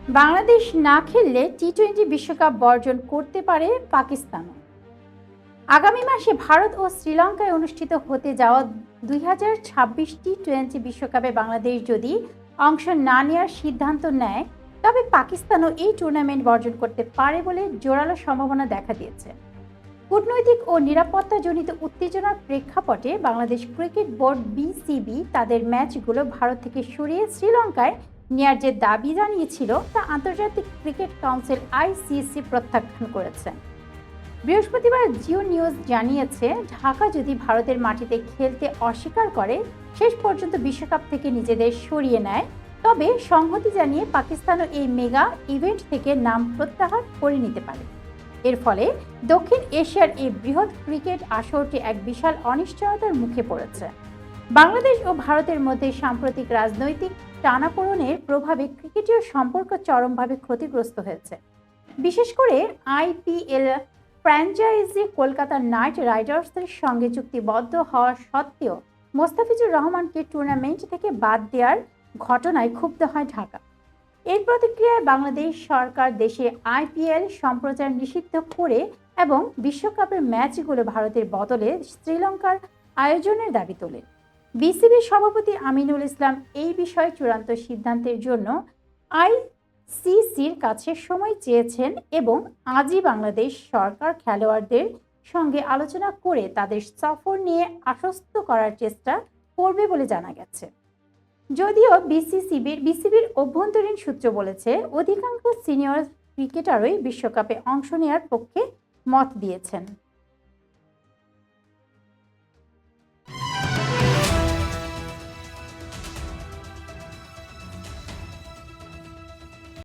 বাংলাদেশ না খেললে টি-20 বিশ্বকাপ বর্জন করতে পারে পাকিস্তানও। আগামী মাসে ভারত ও শ্রীলঙ্কায় অনুষ্ঠিত হতে যাওয়া 2026 টি-20 বিশ্বকাপে বাংলাদেশ যদি অংশ না নেওয়ার সিদ্ধান্ত নেয়, তবে পাকিস্তানও এই টুর্নামেন্ট বর্জন করতে পারে বলে জোরালো সম্ভাবনা দেখা দিয়েছে। কূটনৈতিক ও নিরাপত্তাজনিত উত্তেজনার প্রেক্ষাপটে বাংলাদেশ ক্রিকেট বোর্ড বিসিবি তাদের ম্যাচগুলো ভারত থেকে সরিয়ে শ্রীলঙ্কায় নেয়ার যে দাবি জানিয়েছিল তা আন্তর্জাতিক ক্রিকেট কাউন্সিল আইসিসি প্রত্যাখ্যান করেছে। বৃহস্পতিবার জিও নিউজ জানিয়েছে, ঢাকা যদি ভারতের মাটিতে খেলতে অস্বীকার করে, শেষ পর্যন্ত বিশ্বকাপ থেকে নিজেদের সরিয়ে নেয়, তবে সংহতি জানিয়ে পাকিস্তানও এই মেগা ইভেন্ট থেকে নাম প্রত্যাহার করে নিতে পারে। এর ফলে দক্ষিণ এশিয়ার এই বৃহৎ ক্রিকেট আসরটি এক বিশাল অনিশ্চয়তার মুখে পড়েছে। বাংলাদেশ ও ভারতের মধ্যে সাম্প্রতিক রাজনৈতিক টানাপোড়েনের প্রভাবে ক্রিকেটীয় সম্পর্ক চরমভাবে ক্ষতিগ্রস্ত হয়েছে। বিশেষ করে আইপিএল ফ্র্যাঞ্চাইজি কলকাতা নাইট রাইডার্সের সঙ্গে চুক্তিবদ্ধ হওয়া সত্ত্বেও মোস্তাফিজুর রহমানকে টুর্নামেন্ট থেকে বাদ দেওয়ার ঘটনায় ক্ষুব্ধ হয় ঢাকা। এর প্রতিক্রিয়ায় বাংলাদেশ সরকার দেশে আইপিএল সম্প্রচার নিষিদ্ধ করে এবং বিশ্বকাপের ম্যাচগুলো ভারতের বদলে শ্রীলঙ্কার আয়োজনের দাবি তোলে। বিসিবির সভাপতি আমিনুল ইসলাম এই বিষয়ে চূড়ান্ত সিদ্ধান্তের জন্য আইসিসির কাছে সময় চেয়েছেন এবং আজই বাংলাদেশ সরকার খেলোয়াড়দের সঙ্গে আলোচনা করে তাদের সফর নিয়ে আশ্বস্ত করার চেষ্টা করবে বলে জানা গেছে। যদিও বিসিবির অভ্যন্তরীণ সূত্র বলেছে, অধিকাংশ সিনিয়র ক্রিকেটারই বিশ্বকাপে অংশ নেওয়ার পক্ষে মত দিয়েছেন।